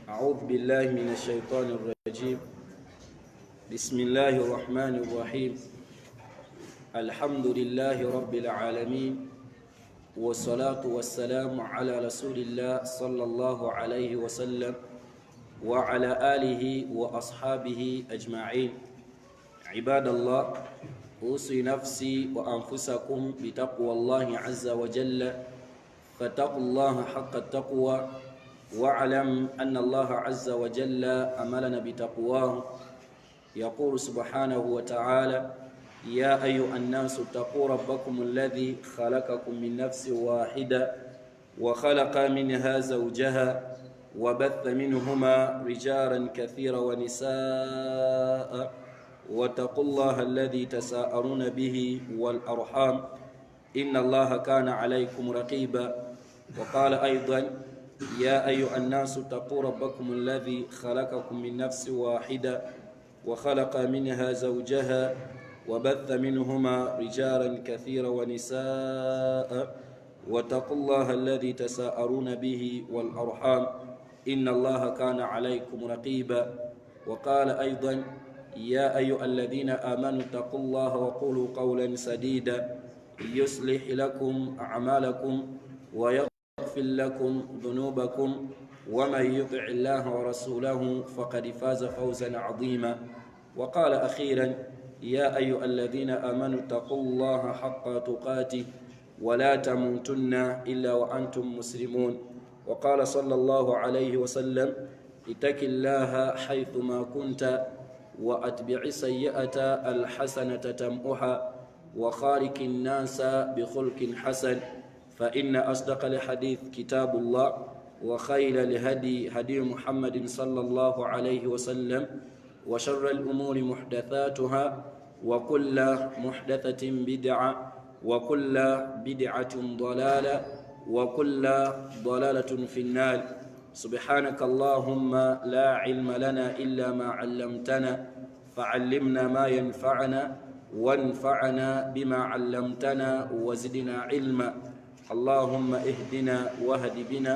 أعوذ بالله من الشيطان الرجيم. بسم الله الرحمن الرحيم. الحمد لله رب العالمين، والصلاة والسلام على رسول الله صلى الله عليه وسلم وعلى آله وأصحابه أجمعين. عباد الله، أوصي نفسي وأنفسكم بتقوى الله عز وجل، فاتقوا الله حق التقوى، واعلم أن الله عز وجل أمرنا بتقواه. يقول سبحانه وتعالى: يا أيها الناس اتقوا ربكم الذي خلقكم من نفس واحدة وخلق منها زوجها وبث منهما رجالا كثيرا ونساء واتقوا الله الذي تساءلون به والأرحام إن الله كان عليكم رقيبا. وقال أيضا: يا أيها الناس اتقوا ربكم الذي خلقكم من نفس واحدة وخلق منها زوجها وبث منهما رجالا كثيرا ونساء واتقوا الله الذي تساءلون به والأرحام إن الله كان عليكم رقيبا. وقال أيضا: يا أيها الذين آمنوا اتقوا الله وقولوا قولا سديدا يصلح لكم أعمالكم ويغفر لكم ذنوبكم ومن يطع الله ورسوله فقد فاز فوزا عظيما. وقال أخيرا: يا أيها الذين آمنوا اتقوا الله حق تقاته ولا تموتن إلا وأنتم مسلمون. وقال صلى الله عليه وسلم: اتق الله حيثما كنت وأتبع السيئة الحسنة تمحها وخالق الناس بخلق حسن، فإن أصدق الحديث كتاب الله، وخير الهدي هدي محمد صلى الله عليه وسلم، وشر الأمور محدثاتها، وكل محدثة بدعة، وكل بدعة ضلالة، وكل ضلالة في النار. سبحانك اللهم لا علم لنا إلا ما علمتنا، فعلمنا ما ينفعنا وانفعنا بما علمتنا وزدنا علما. اللهم اهدنا واهد بنا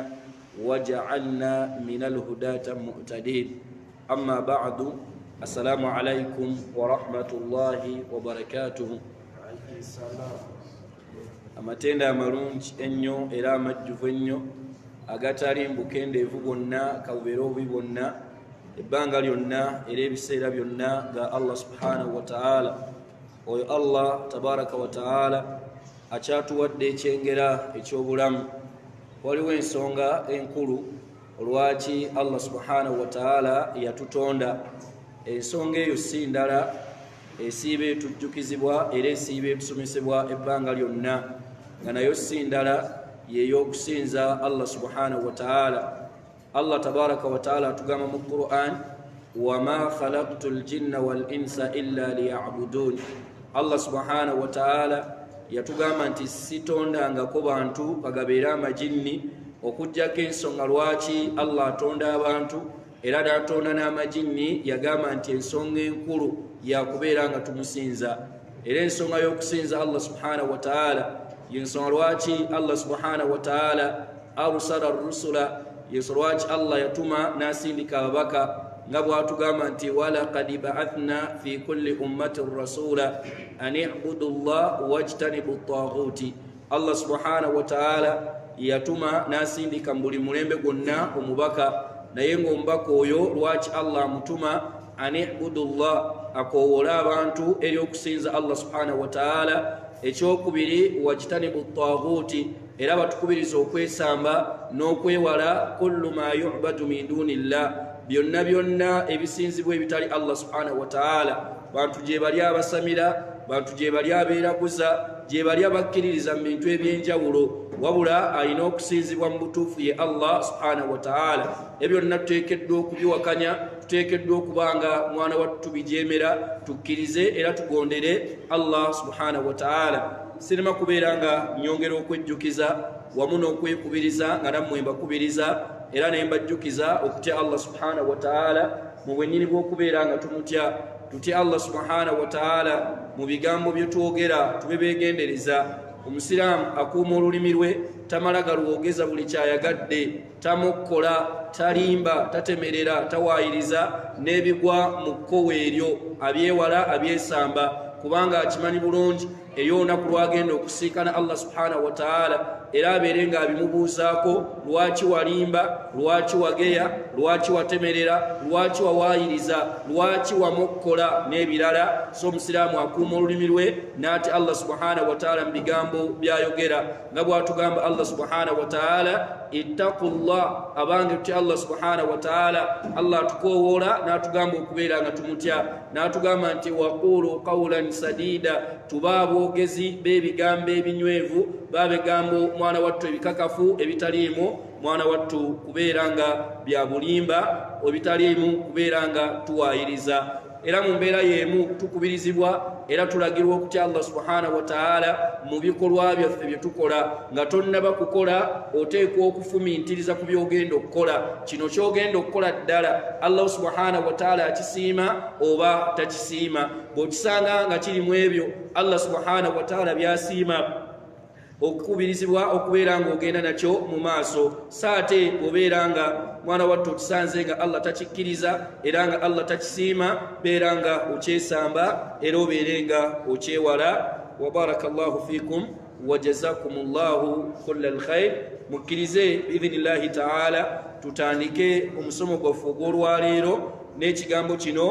واجعلنا من الهداة المهتدين. أما بعد، السلام عليكم ورحمة الله وبركاته. amatenda amalungi ennyo era amajjuvu ennyo agatali mbukendeevu bwonna kabubeera obubi bwonna ebbanga lyonna era ebiseera byonna ga Allah subhanahu wa ta'ala. Oyo Allah tabaraka wa ta'ala akyatuwadde ekyengera ekyobulamu. Waliwo ensonga enkulu lwaki Allah subhanahu wa ta'ala yatutonda. Ensonga eyo si ndala, esiiba etujjukizibwa era esiiba etusomesebwa ebbanga lyonna, nga nayo si ndala yeey'okusinza Allah subhanahu wa ta'ala. Allah tabaraka wa ta'ala atugamba mu Qur'an: wama khalaqtu ljinna wal insa illa liya'budun. Allah subhanahu wa ta'ala yatugamba nti sitondangako bantu bagabeere amajinni, okujjako ensonga lwaki Allah atonda abantu era n'atonda n'amajinni. Yagamba nti ensonga enkulu yakubeera nga tumusinza, era ensonga y'okusinza Allah subhanahu wa ta'ala yensonga lwaki Allah subhanahu wa ta'ala arsala rusula, yensonga lwaki Allah yatuma n'asindika ababaka, nga bw'atugamba nti walaqad ba'athna fi kulli ummatin rasula an i'budu Allah wajtanibu at-taghuti. Allah subhanahu wa ta'ala yatuma n'asindika mu buli mulembe gwonna omubaka, naye ng'omubaka oyo lwaki Allah amutuma an i'budu Allah, akoowola abantu eri okusinza Allah subhanahu wa ta'ala. Ekyokubiri wajtanibu at-taghuti, era batukubiriza okwesamba n'okwewala kullu ma yu'badu min dunillah, byonna byonna ebisinzibwa ebitali Allah subhanahu wa ta'ala. Bantu gye bali abasamira, bantu gye bali abeeraguza, gye bali abakkiririza mu bintu ebyenjawulo, wabula alina okusinzibwa mu butuufu ye Allah subhanahu wa ta'ala. Ebyo byonna tuteekeddwa okubiwakanya, tuteekeddwa okuba nga mwana wattu tubijeemera, tukkirize era tugondere Allah subhanahu wa ta'ala. Sirema kubeera nga nyongera okwejjukiza wamu n'okwekubiriza nga nammwe mbakubiriza era ne mbajjukiza okutya Allah subhanahu wa ta'ala mu bwennyini bw'okubeera nga tumutya. Tutya Allah subhanahu wa ta'ala mu bigambo bye twogera tube beegendereza, omusiraamu akuuma olulimi lwe tamala galwogeza buli kyayagadde tamukkola talimba tatemerera tawaayiriza n'ebigwa mu kkowe eryo abyewala abyesamba kubanga akimanyi bulungi eyo olunaku lwagenda okusiikana Allah subhanahu wa ta'ala era abeere ng'abimubuuzaako lwaki walimba lwaki wageya lwaki watemerera lwaki wawaayiriza lwaki wamukkola n'ebirala so omusiraamu akuuma olulimi lwe n'ati Allah subhanahu wa ta'ala mu bigambo byayogera nga bw'atugamba Allah subhanahu wa ta'ala ittaqullah abange tutya Allah subhanahu wa ta'ala Allah atukoowoola n'atugamba okubeera nga tumutya n'atugamba nti waqulu qawlan sadida tuba aboogezi b'ebigambo ebinywevu babigambo mwana wattu ebikakafu ebitaliimu mwana wattu kubeera nga bya bulimba ebitaliimu kubeera nga tuwaayiriza era mu mbeera y'emu tukubirizibwa era tulagirwa okutya Allah subhanahu wa ta'ala mu bikolwa byaffe bye tukola nga tonnaba kukola oteekwa okufumiintiriza ku byogenda okukola kino kyogenda okukola ddala Allah subhanahu wa ta'ala akisiima oba takisiima bw'okisanga nga kiri mu ebyo Allah subhanahu wa ta'ala byasiima okukubirizibwa okubeera nga ogenda nakyo mu maaso saate obeera nga mwana wattu okisanze nga Allah takikkiriza era nga Allah takisiima beera nga okyesamba era obeere nga okyewala wa barakallahu fikum wa jazakumullahu kullal khair mukkirize biidhnillahi ta'ala tutandike omusomo gwaffe ogw'olwaleero n'ekigambo kino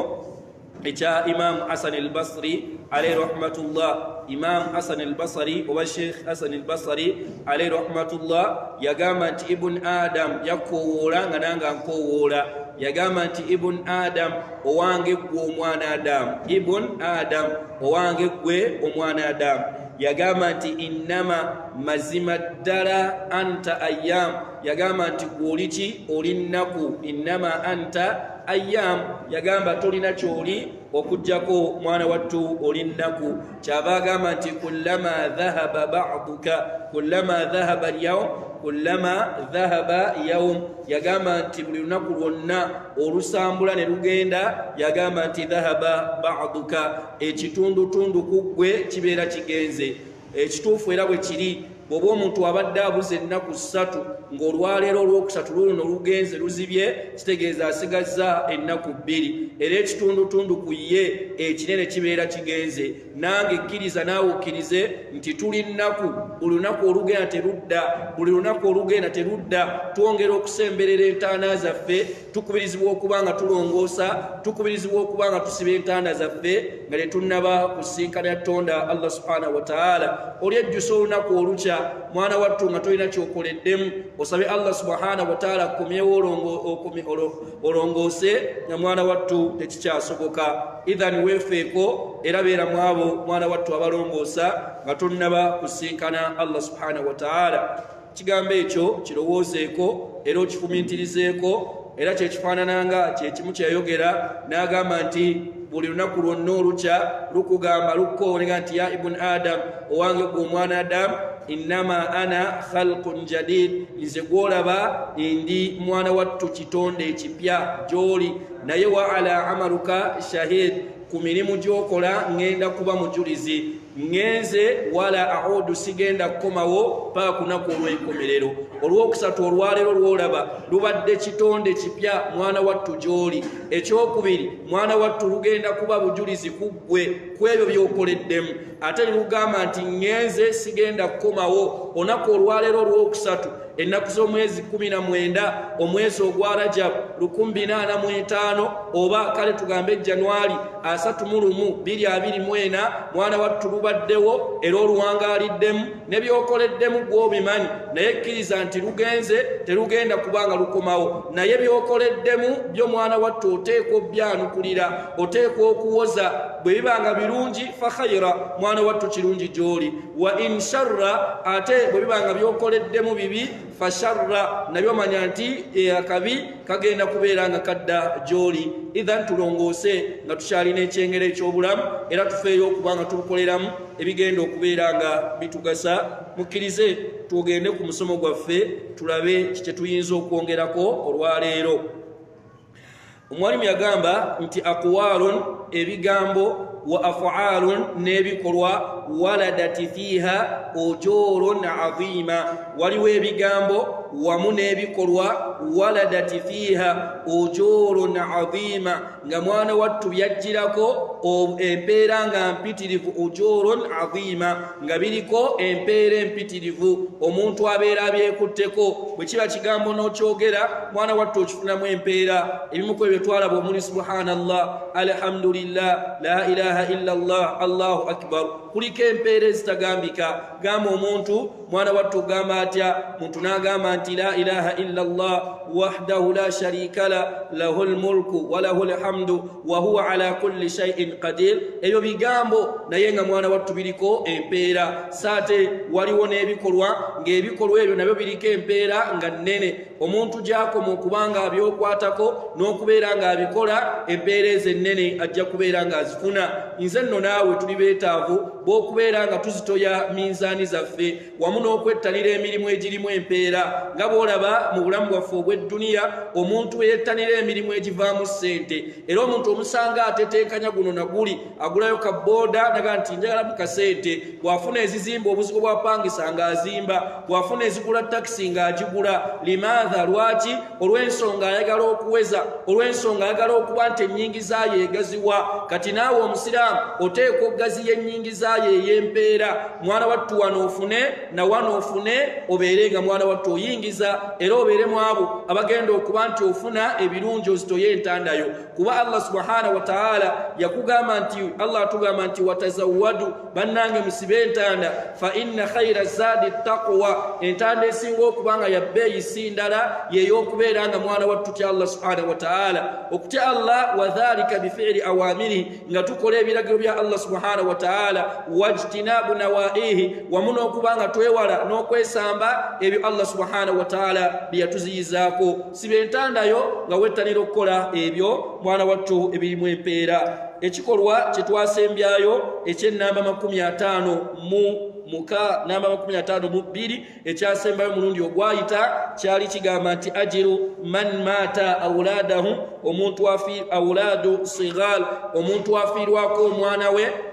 ekya Imam Hasan al-Basri alayhi rahmatullah. Imam Hasan al-Basri oba Sheikh Hasan al-Basri alayhi rahmatullah yagamba nti Ibn Adam yakowoola nga nanga nkowoola yagamba nti Ibn Adam owange gwe omwana Adamu Ibn Adam owange gwe omwana Adamu yagamba nti innama mazima ddala anta ayyam yagamba nti gwoliki oli nnaku innama anta ayyam yagamba tolina kyoli okujjako mwana wattu oli nnaku kyava agamba nti kullama dhahaba ba'duka kullama dhahaba al-yawm kullama dhahaba yawm yagamba nti buli lunaku lwonna olusambula ne lugenda yagamba nti dhahaba ba'duka ekitundutundu kuggwe kibeera kigenze ekituufu era bwe kiri bw'oba omuntu abadde abuze ennaku 3 ng'olwaleero olwokusatu luno lugenze luzibye kitegeeza asigazza ennaku 2 era ekitundutundu ku ye ekinene kibeera kigenze nange kkiriza naawe okkirize nti tuli nnaku buli lunaku olugenda terudda buli lunaku olugenda terudda twongera okusemberera entaana zaffe tukubirizibwa okuba nga tulongoosa tukubirizibwa okuba nga tusiba entaana zaffe nga tetunnaba kusinkana Katonda Allah subhanahu wa ta'ala olyejjusa olunaku olukya mwana wattu nga tolina kyokoleddemu osabe Allah subhanahu wa ta'ala akomyewo olongoose nga mwana wattu tekikyasoboka idhan weefeeko era beera mwabo mwana wattu abalongoosa nga tonnaba kusinkana Allah subhanahu wa ta'ala kigambo ekyo kirowoozeeko era okifumiintirizeeko era kyekifaanananga kyekimu kyeyayogera n'agamba nti buli lunaku lwonna olukya lukugamba lukkooneka nti ya Ibn Adam owange gwe omwana Adamu innama ana khalqun jadid nze gwolaba ndi mwana wattu kitonde ekipya gy'oli naye wa ala amaluka shahid ku mirimu gy'okola ngenda kuba mujulizi ngenze wala audu sigenda kukomawo paka kunaku olw'enkomerero olwokusatu olwaleero lwolaba lubadde kitonde kipya mwana wattu gy'oli ekyokubiri mwana wattu lugenda kuba bujulizi kuggwe ku ebyo by'okoleddemu ate lugamba nti ngenze sigenda kukomawo onaku olwaleero olwokusatu ennaku z'omwezi 19 omwezi ogwa Rajab 1445 oba kale tugambe Januari 31 mwana wattu lubaddewo era oluwangaaliddemu ne by'okoleddemu gw'obimanyi naye kkiriza nti lugenze terugenda kubanga lukomawo naye by'okoleddemu byo mwana wattu oteekwa obbyanukulira oteekwa okuwoza bwe bibanga birungi fa khayra mwana wattu kirungi gy'oli wa in sharra ate bwe bibanga by'okoleddemu bibi fasharra nabyo manya nti akabi kagenda kubeera nga kadda gy'oli idhan tulongoose nga tukyalina ekyengero eky'obulamu era tufeeyo okuba nga tubukoleramu ebigenda okubeera nga bitugasa mukkirize tugende ku musomo gwaffe tulabe kye tuyinza okwongerako olwaleero. Omwalimu yagamba nti aqwalun ebigambo wa af'alun nebikolwa waladati fiha ujurun azima waliwo ebigambo wamu nebikolwa waladati fiha ujurun azima nga mwana wattu byajjirako empeera nga mpitirivu ujurun azima nga biriko empeera empitirivu omuntu abeera abyekutteko bwe kiba kigambo n'okyogera mwana wattu okifunamu empeera ebimu ku ebyo twalaba omuli subhanallah alhamdulillah la ilaha illa allah allahu akbar kuliko empeera ezitagambika gamba omuntu mwana wattu gamba atya muntu n'agamba nti la ilaha illa allah wahdahu la sharika lahu almulku wa lahu alhamdu wa huwa ala kulli shay'in qadir ebyo bigambo naye nga mwana wattu biriko empeera saate waliwo n'ebikolwa ng'ebikolwa ebyo nabyo biriko empeera nga nnene omuntu gy'akoma okubanga abyokwatako n'okubeera ng'abikola empeera ezo ennene ajja kubeera ng'azifuna nze nno naawe tuli beetaavu bw'okubeera nga tuzitoya minzaani zaffe wamu n'okwettanira emirimu egirimu empeera nga bw'olaba mu bulamu bwaffe obw'edduniya omuntu yettanira emirimu egivaamu ssente era omuntu omusanga ateteekanya guno naguli agulayo ka booda naga nti njagala mu kasente bw'afuna ezizimba obuzigo bw'apangisa ng'azimba bw'afuna ezigula takisi ng'agigula limaadha lwaki olw'ensonga ayagala okuweza olw'ensonga ayagala okuba nti ennyingi zaayo egaziwa kati naawe omusiraamu oteeka ogaziya ennyingi zaayo ey'empeera mwana wattu wano ofune na wano ofune obeere nga mwana wattu oyingiza era obeere mu abo abagenda okuba nti ofuna ebirungi ozitoye entandayo kuba allah subhanahu wa ta'ala yakugamba nti allah atugamba nti watazawwadu bannange musibe entanda fa inna khayra zadi taqwa entanda esinga okubanga ya bbeeyi si ndala yeey'okubeera nga mwana wattu tya allah subhanahu wa ta'ala okutya allah wa dhalika bifi'li awamirihi nga tukola ebiragiro bya allah subhanahu wa ta'ala wajtinabu nawaihi wamu n'okubanga twewala n'okwesamba ebyo allah subhanahu wa ta'ala byeyatuziyizaako siba entandayo nga wettanira okukola ebyo mwana wattu ebirimu empeera ekikolwa kye twasembyayo eky'ennamba 50 mu muka namba 52 ekyasembayo mulundi ogwayita kyali kigamba nti ajiru man mata awladahu omuntu afi awladu sigal omuntu afiirwako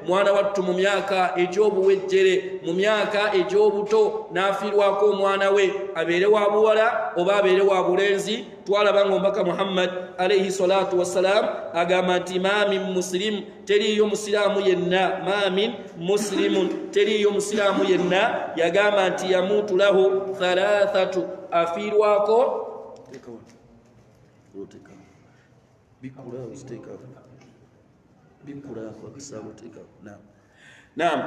mwana wattu mu myaka egy'obuwejjere mu myaka egy'obuto n'afiirwako omwana we abeere wa buwala oba abeere wa bulenzi twalaba nga omubaka muhammad alayhi salatu wassalam agamba nti ma min muslim teriyo musiraamu yenna ma min muslimun teriyo musiraamu yenna yagamba nti yamutu lahu thalathatu afiirwako naam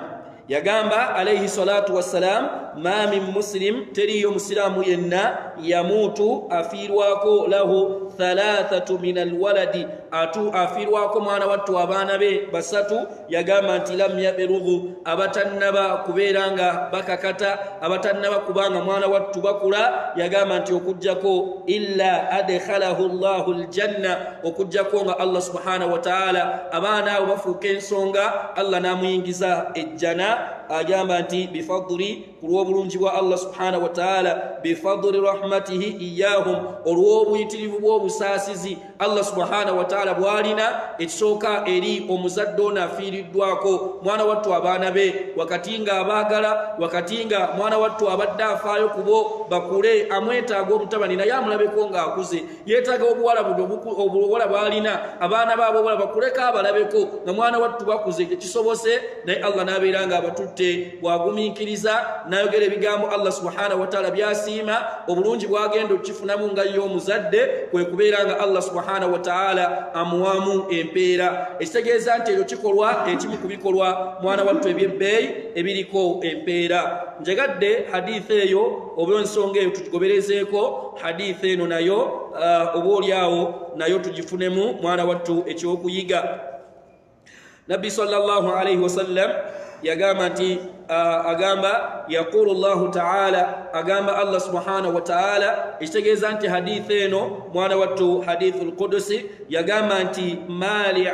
yagamba alayhi salatu wassalam ma min muslim teriyo musiraamu yenna yamutu afiirwako lahu thalathatu min alwaladi afiirwako mwana wattu abaana be basatu yagamba nti lam yaberughu abatannaba kubeera nga bakakata abatannaba kubanga mwana wattu bakula yagamba nti okujjako illa adkhalahu llahu aljanna okujjako nga allah subhanahu wa ta'ala abaana abo bafuuka ensonga allah n'amuyingiza ejjana agamba nti bifadli kulw'obulungi bwa allah subhanahu wa ta'ala bifadli rahmatihi iyahum olw'obuyitirivu bw'obusaasizi allah subhanahu wa ta'ala bw'alina ekisooka eri omuzadde ono afiiriddwako mwana wattu abaana be wakati nga abaagala wakati nga mwana wattu abadde afaayo kubo bakule amwetaaga obutabani naye amulabeko ng'akuze yeetaaga obuwala obuwala bw'alina abaana baabo obuwala bakuleko abalabeko nga mwana wattu bakuze tekisobose naye allah n'abeera nga abatutte bwagumiikiriza n'ayogera ebigambo allah subhanahu wa ta'ala byasiima obulungi bwagenda okukifunamu nga ye omuzadde kwe kubeera nga allah subhanahu wa ta'ala amuwamu empeera ekitegeeza nti ekyo kikolwa ekimu ku bikolwa mwana wattu ebyebbeeyi ebiriko empeera njagadde hadithi eyo oba ensonga eyo tugigoberezeeko hadithi eno nayo oba oliawo nayo tugifunemu mwana wattu ekyokuyiga nabbi sallallahu alayhi wasallam yagamba nti agamba yaqulu Allahu ta'ala agamba Allah subhanahu wa ta'ala ishtegeza nti hadith eno mwana wattu hadithul qudusi yagamba nti mali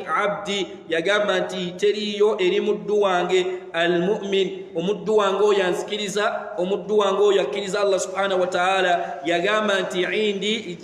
abdi yagamba nti teriyo eri muddu wange almu'min omuddu wange oyansikiriza omuddu wange oyakkiriza Allah subhanahu wa ta'ala yagamba nti indi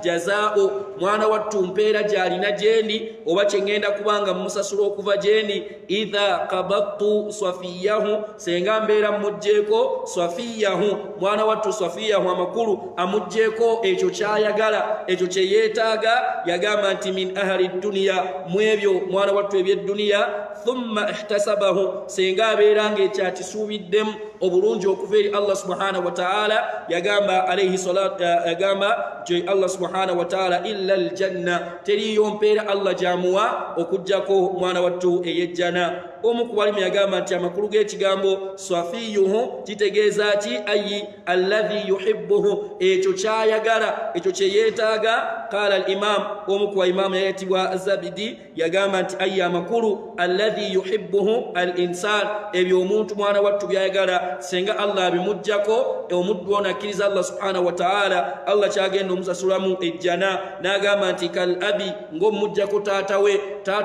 jazao mwana wattu mpeera gyalina gyendi oba kyengenda kubanga musasula okuva gyendi idha qabattu swafiyahu senga mbeera mujjeeko swafiyahu mwana wattu swafiyahu amakulu amujjeeko ekyo kyayagala ekyo kye yeetaaga yagamba nti min ahli dunya mwebyo mwana wattu eby'edduniya thumma ihtasabahu senga abeera ng'ekyakisuubiddemu obulungi okuva eri Allah subhanahu wa ta'ala yagamba alayhi salatu yagamba je Allah subhanahu wa ta'ala illa aljanna teriyo mpeera Allah jamuwa okujjako mwana wattu eyejjana omu ku balimu yagamba nti amakulu g'ekigambo swafiyuhu kitegeeza ki ayi alladhi yuhibbuhu ekyo kyayagala ekyo kye yeetaaga qala al-imam omu ku baimaamu yayitibwa Zabidi yagamba nti ayi amakulu alladhi yuhibbuhu al-insan ebyo omuntu mwana wattu byayagala senga Allah bimujjako omuddu ono akkiriza Allah subhanahu wa ta'ala Allah kyagenda omusasulamu ejjana n'agamba nti kal abi ng'omujjako taata we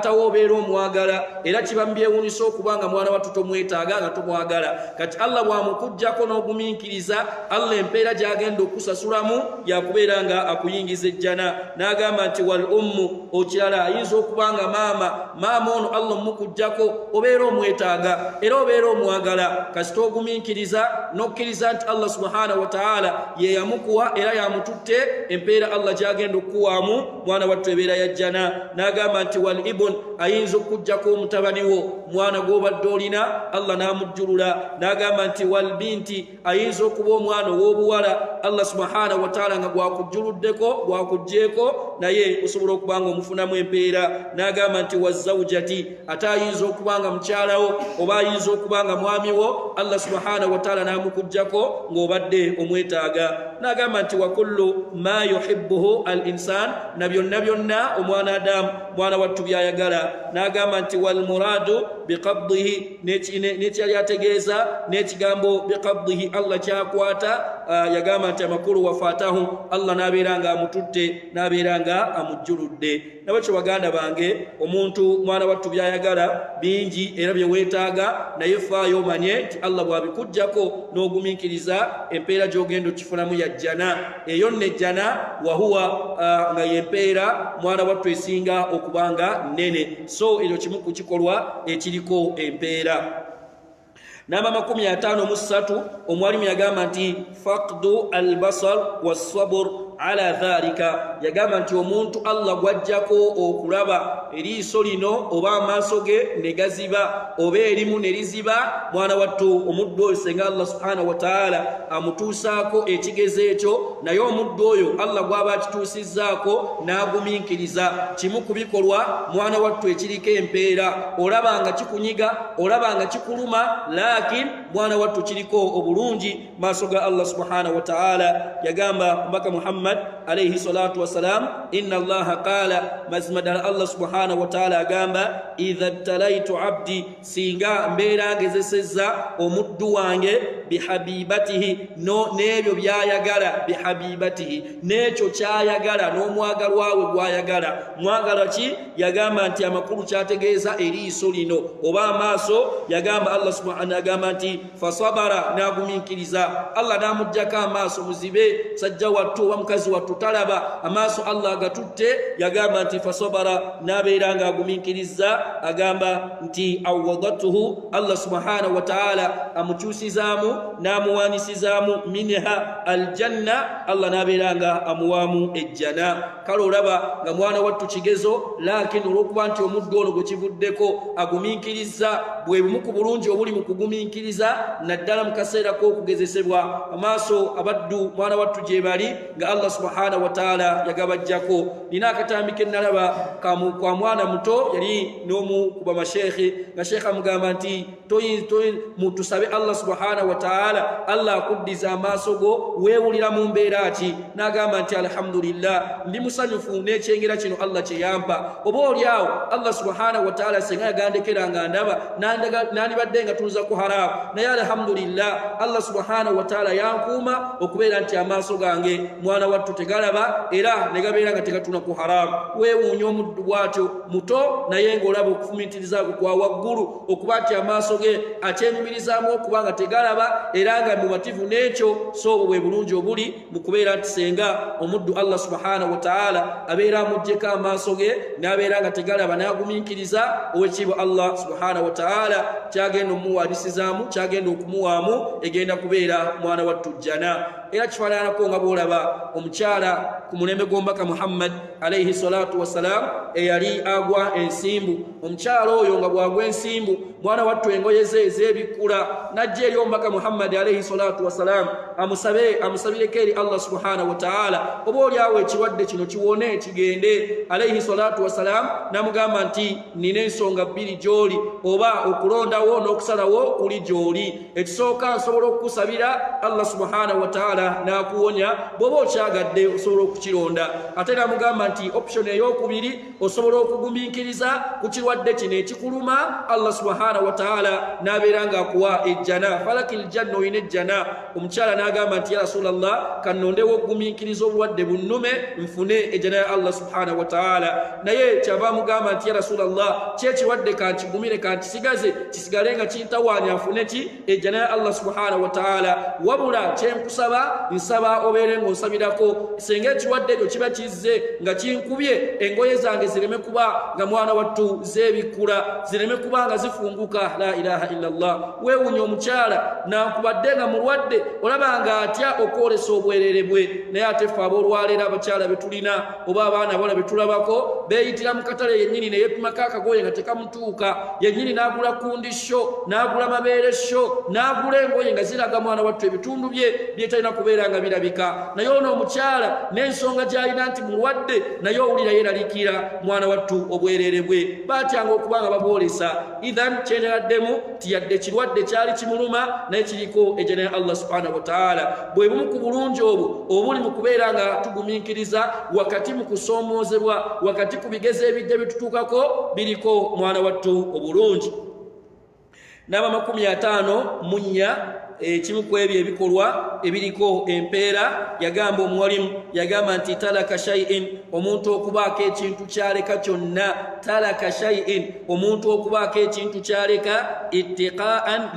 obeera omwagala era kibambyewunisa okubanga mwana wattu tomwetaaga nga tomwagala kati Allah bw'amukujjako n'ogumiikiriza Allah empeera gy'agenda okusasulamu yakubeera nga akuyingiza ejjana n'agamba nti wal ummu okirala ayinza okubanga maama ono Allah omukujjako obeera omwetaaga era obeera omwagala kasita ogumiikiriza n'okkiriza nti Allah subhanahu wa ta'ala ye yamukuwa era yamututte empeera Allah gy'agenda okukuwaamu mwana wattu ebeera yajjana n'agamba nti wal ibn ayinza okujjako omutabani wo mwana gw'obadde olina Allah n'amujjulula n'agamba nti wal binti ayinza okuba omwana ow'obuwala Allah subhanahu wa ta'ala nga gwakujjuluddeko gwakujjeeko naye osobola okubanga omufunamu empeera n'agamba nti wazawjati ate ayinza okubanga mukyalawo oba ayinza okubanga mwami wo Allah subhanahu wa ta'ala n'amukujjako ng'obadde omwetaaga n'agamba nti wa kullu ma yuhibbuhu al-insan na byonna omwana Adamu mwana wattu byayagala n'agamba nti wal muradu biqabdihi n'ekyali ategeeza n'ekigambo biqabdihi Allah kyakwata yagamba nti amakulu wafaatahu Allah n'abeera nga amututte n'abeera nga amujjuludde nabakyo baganda bange omuntu mwana wattu byayagala bingi era bye weetaaga naye faayo omanye nti Allah bw'abikujjako n'ogumiikiriza empeera gy'ogenda okifunamu ya jjana eyo nejjana wahuwa nga yempeera mwana wattu esinga okubanga nnene so ekyo kimu ku kikolwa ekiriko empeera namba 53 omwalimu yagamba nti faqdu albasar wassabr ala dhalika yagamba nti omuntu Allah gwajjako okulaba eriiso lino oba amaaso ge ne gaziba oba erimu ne liziba mwana wattu omuddu oyo senga Allah subhanahu wa ta'ala amutuusaako ekigezo ekyo naye omuddu oyo Allah gw'aba akituusizzaako n'agumiikiriza kimu ku bikolwa mwana wattu ekiriko empeera olaba nga kikunyiga olaba nga kikuluma lakin mwana wattu kiriko obulungi maaso ga Allah subhanahu wa ta'ala yagamba mbaka Muhammad alayhi salatu wassalam inna allaha qala mazmadala Allah subhanahu wa ta'ala agamba idha talaitu abdi singa mbeera ngezesezza omuddu wange bihabibatihi n'ebyo byayagala bihabibatihi n'ekyo kyayagala n'omwagalwa we gwayagala mwagala ki yagamba nti amakulu kyategeeza eriiso lino oba amaaso yagamba Allah subhanahu agamba nti fasabara n'agumiikiriza Allah n'amuggyako amaaso muzibe sajja wattu oba mukazi wattu talaba amaaso Allah agatutte yagamba nti fasabara n'abeera nga agumiikiriza agamba nti awadatuhu Allah subhanahu wa ta'ala amukyusizaamu n'amuwanisizaamu minha aljanna Allah n'abeera nga amuwaamu ejjana kale olaba nga mwana wattu kigezo lakin olw'okuba nti omuddu ono gwe kivuddeko agumiikiriza bwe bumu ku bulungi obuli mu kugumiikiriza naddala mu kaseera k'okugezesebwa amaaso abaddu mwana wattu gye bali nga Allah Allah subhanahu wa ta'ala yagabajjako. Nina akatambike nalaba kwa mwana muto yali nomu kuba mashekhi nga shekha mugamba nti mutusabe Allah subhanahu wa ta'ala Allah akuddiza amaaso go weewulira mu mbeera ati n'agamba nti alhamdulillah ndi musanyufu n'ekyengera kino Allah kye yampa. Oba olyawo Allah subhanahu wa ta'ala senga yagandekeranga ndaba nandibadde nga tuza ku haramu naye alhamdulillah Allah subhanahu wa ta'ala yankuuma okubeera nti amaaso gange mwana wattu tegalaba era ne gabeera nga tegatuna ku haramu. Weewuunya omuddu bw'atyo muto naye ng'olaba okufumiitiriza kwa waggulu okuba nti amaaso ge akyenyumirizaamu okuba nga tegalaba era nga mumativu n'ekyo. So obwo bwe bulungi obuli mu kubeera nti senga omuddu Allah subhanahu wa ta'ala abeera amuggyeko amaaso ge n'abeera nga tegalaba n'agumiikiriza ow'ekitiibwa Allah subhanahu wa ta'ala kyagenda omuwaadisizaamu kyagenda okumuwaamu egenda kubeera mwana wattu jjana. Era kifaananako nga bw'olaba omukyala ku mulembe gw'omubaka Muhammad alayhi salatu wassalam eyali agwa ensimbu. Omukyala oyo nga bw'agwa ensimbu mwana wattu engoye ze ez'ebikkula n'ajja eri omubaka Muhammad alayhi salatu wassalam amusabireko eri Allah subhanahu wa ta'ala oba olyawo ekirwadde kino kiwone kigende. Alayhi salatu wassalam n'amugamba nti nina ensonga bbiri gy'oli oba okulondawo n'okusalawo kuli gy'oli. Ekisooka nsobola okukusabira Allah subhanahu wa ta'ala n'akuwonya bw'oba okyagadde osobola okukironda. Ate n'amugamba nti option ey'okubiri osobola okugumiikiriza ku kirwadde kino ekikuluma Allah subhanahu wa ta'ala n'abeera ng'akuwa ejjana. Falakil janna oyina ejjana. Omukyala n'agamba nti ya Rasulallah kannondewo okugumiikiriza obulwadde bunnume nfune ejjana ya Allah subhanahu wa ta'ala. Naye kyava amugamba nti ya Rasulallah kyekirwadde kankigumire kankisigaze kisigale nga kintawaanya nfune ki ejjana ya Allah subhanahu wa ta'ala. Wabula kyenkusaba nsaba obeere ng'onsabirako senga ekirwadde ekyo kiba kizze nga kinkubye engoye zange zireme kuba nga mwana wattu zeebikkula zireme kuba nga zifunguka. La ilaha illallah. Weewunya omukyala nankubadde nga mulwadde olaba nga atya okwolesa obwerere bwe. Naye ate ffe aboolwaleero abakyala be tulina oba abaana abawala be tulabako beeyitira mu katale yennyini ne yeepimako akagoye nga tekamutuuka yennyini n'agula kundisho n'agula mabeeresho n'agula engoye nga ziraga mwana wattu ebitundu bye byetalina kubeera nga birabika. Naye ono omukyala n'ensonga gy'alina nti mulwadde naye owulira yeeraliikira mwana wattu obwerere bwe baatyanga okuba nga babwolesa. Idhan kyeneraddemu tiyadde kirwadde kyali kimuluma naye kiriko ejjana ya Allah subhanahu wa ta'ala. Bwe bumu ku bulungi obwo obuli mu kubeera nga tugumiikiriza wakati mu kusoomoozebwa wakati ku bigezo ebijja bitutuukako biriko mwana wattu obulungi. Namba 54 kimu ku ebyo ebikolwa ebiriko empeera yagamba omuwalimu yagamba nti talaka shay'in omuntu okubaako ekintu kyaleka kyonna. Talaka shay'in omuntu okubaako ekintu kyaleka ittiqaan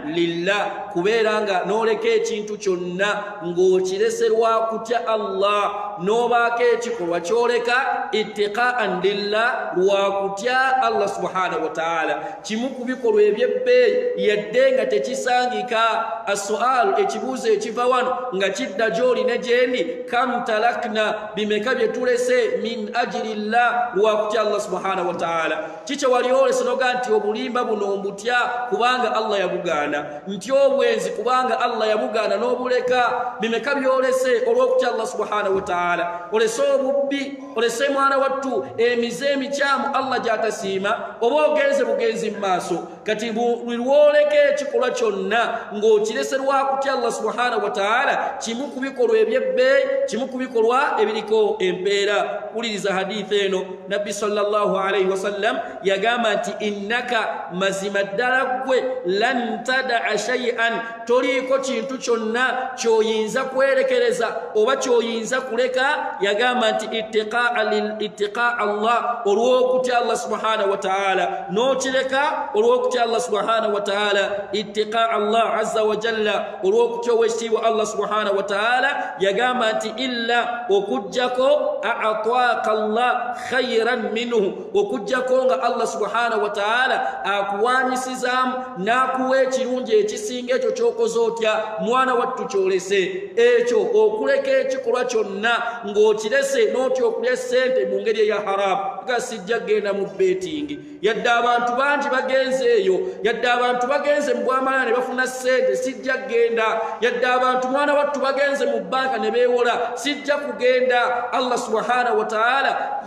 lillah kubeera nga n'oleka ekintu kyonna ng'okireserwa kutya Allah n'obaako ekikolwa kyoleka ittiqaan lillah lwakutya Allah subhanahu wa ta'ala. Kimu ku bikolwa ebyebbeeyi yadde nga tekisangika. As-su'al ekibuuzo ekiva wano nga kidda gy'oli ne gyendi kam talakna bimeka bye tulese min ajili llah lwakutya Allah subhanahu wa ta'ala. Kikyo wali olese noga nti obulimba buno mbutya kubanga Allah yabugaana nti obwenzi kubanga Allah yabugaana n'obuleka. Bimeka byolese olw'okutya Allah subhanahu wa ta'ala. Olese obubbi olese mwana wattu emize emikyamu Allah gy'atasiima oba ogenze bugenzi mu maaso kati lwoleka ekikolwa kyonna ng'okireserwa kutya Allah subhanahu wa ta'ala. Kimu ku bikolwa ebyebbeeyi kimu ku bikolwa ebiriko empeera. Wuliriza hadithi eno Nabbi sallallahu alayhi wasallam yagamba nti innaka mazima ddala ggwe lan tada'a shay'an toliiko kintu kyonna ky'oyinza kwerekereza oba ky'oyinza kuleka. Yagamba nti ittiqaa Allah olw'okutya Allah subhanahu wa ta'ala n'okireka olw'okutya Allah subhanahu wa ta'ala. Ittiqaa Allah azza wa jalla olw'okutya ow'ekitiibwa Allah subhanahu wa ta'ala. Yagamba nti illa okujjako a'ataaka Allah khayran minhu okujjako nga Allah subhanahu wa ta'ala akuwaanyisizaamu n'akuwa ekirungi ekisinga ekyo ky'okoze otya mwana wattu kyolese. Ekyo okuleka ekikolwa kyonna ng'okirese n'otya okulya ssente mu ngeri eya haramu nga sijja genda mu betting yadde abantu bangi bagenze eyo yadde abantu bagenze mu bwamala ne bafuna ssente sijja genda yadde abantu mwana wattu bagenze mu banka ne beewola sijja kugenda Allah subhanahu wa ta'ala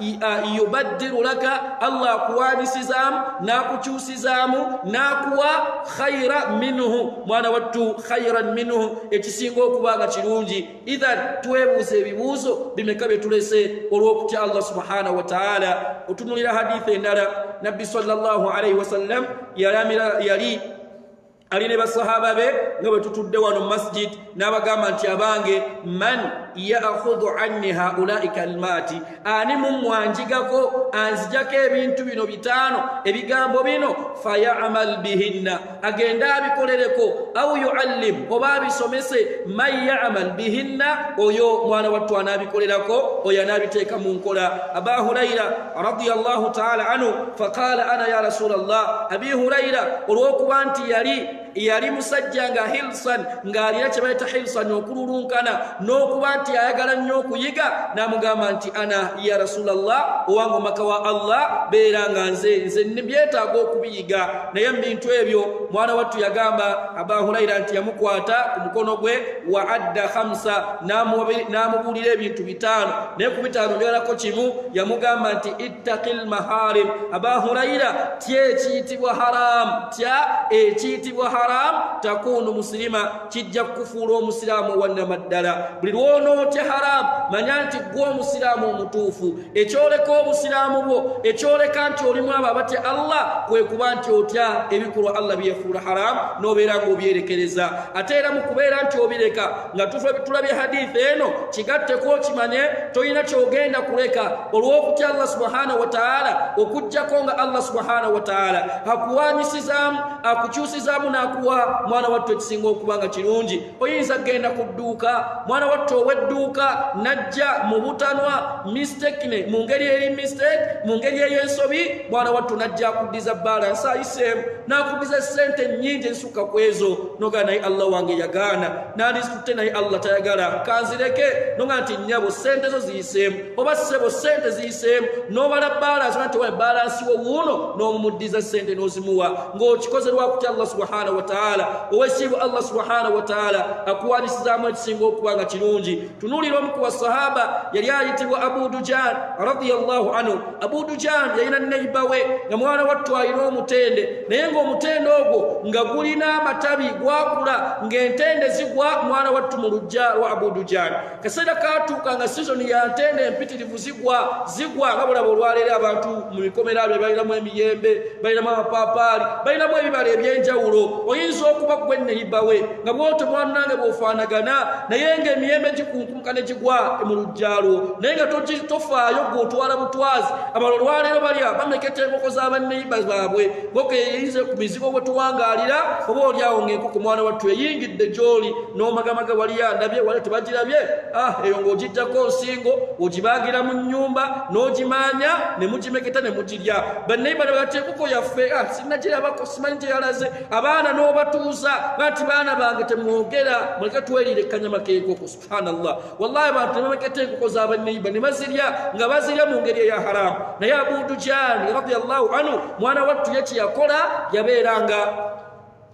yubaddiru laka Allah akuwanisizaamu n'akukyusizaamu n'akuwa khayra minhu mwana wattu khayran minhu ekisinga okubanga kirungi idhan twebuuze ebibuuzo bimeka bye tulese olw'okutya Allah subhanahu wa ta'ala otunulira hadithi endala nabbi sallallahu alayhi wasallam yali ali ne basahaba be nga bwe tutudde wano masjid n'abagamba nti abange man ya'khudhu anni haula'i kalimati ani mumwanjigako anzijako ebintu bino bitaano ebigambo bino faya'mal bihinna agenda abikolereko au yu'allim oba abisomese man ya'mal bihinna oyo mwana wattu anabikolerako oyo anabiteeka mu nkola Aba Hurayra radiyallahu ta'ala anhu faqala ana ya rasulallah Abi Hurayra olw'okuba nti yali musajja nga hilsan ng'alina kye bayita hilsan okululunkana n'okuba nti ayagala nnyo okuyiga n'amugamba nti ana ya rasulallah owange omaka wa Allah beera nga nze byetaaga okubiyiga naye mu bintu ebyo mwana wattu yagamba Aba Hurayra nti yamukwata ku mukono gwe wa adda khamsa n'amubuulira ebintu bitaano naye ku bitaano byalako kimu yamugamba nti ittaqil maharim Aba Hurayra tya ekiyitibwa haram haram takunu muslima kijja kufuula omusiraamu wannamaddala buli lw'onootya haram manya nti gwe omusiraamu omutuufu ekyoleka obusiraamu bwo ekyoleka nti olimu abo abatya Allah kwe kuba nti otya ebikolwa Allah byefuula haram n'obeera ng'obyerekereza ate era mu kubeera nti obireka nga tulabye hadithi eno kigatteko kimanye tolina kyogenda kuleka olw'okutya Allah subhanahu wa ta'ala okujjako nga Allah subhanahu wa ta'ala akuwaanyisizaamu akukyusizaamu n'akuwa mwana wattu ekisinga okubanga kirungi oyinza genda ku dduuka mwana wattu ow'edduuka najja mu butanwa mistake mu ngeri eri mistake mu ngeri ey'ensobi mwana wattu najja akuddiza balance ayiseemu n'akuddiza sente nnyingi ezisukka ku ezo noga naye Allah wange yagaana n'alizitutte naye Allah tayagala kanzireke noga nti nnyabo sente zo ziyiseemu oba ssebo sente ziyiseemu n'obala balance nti wa balance wo wuuno n'omumuddiza sente n'ozimuwa ng'okikoze lwakutya Allah subhanahu wa ta'ala owesiibu Allah subhanahu wa ta'ala akuwanisizaamu ekisinga okubanga kirungi tunuulira omu ku basahaba yali ayitibwa Abu Dujan radiyallahu anhu Abu Dujan yalina neiba we nga mwana wattu alina omutende naye ng'omutende ogwo nga gulina amatabi gwakula ng'entende zigwa mwana wattu mu lujja lwa Abu Dujan kaseera kaatuuka nga sizoni ya ntende empitirivu zigwa nga bulaba olwaleero abantu mu bikomera bye balinamu emiyembe balinamu amapaapaali balinamu ebibala ebyenjawulo oyinza okuba gwe neiba we nga bw'otyo mwana nange bw'ofaanagana naye ng'emiyembe gikunkumuka ne gigwa mu lujja lwo naye nga tofaayo gw'otwala butwazi abalo olwaleero balya bameketa enkoko z'abanneiba baabwe ngokeyeyinze ku mizigo gwe tuwangaalira oba olyawo ng'enkoko mwana wattu eyingidde gy'oli n'omagamaga waliya ndabye wali tebagirabye eyo ng'ogijjako nsingo ogibaagira mu nnyumba n'ogimaanya ne mugimeketa ne mugirya banneiba ne bagati enkoko yaffe sinnagirabako simanyi gye yalaze abaana n'obatuuza nti baana bange temwogera muleke tweriire kanyama k'enkoko subhanallah wallahi abantu tebameketa enkoko z'abanneiba ne bazirya nga bazirya mu ngeri eya haramu naye Abu Dujan radiyallahu anhu mwana wattu ye kyeyakola yabeeranga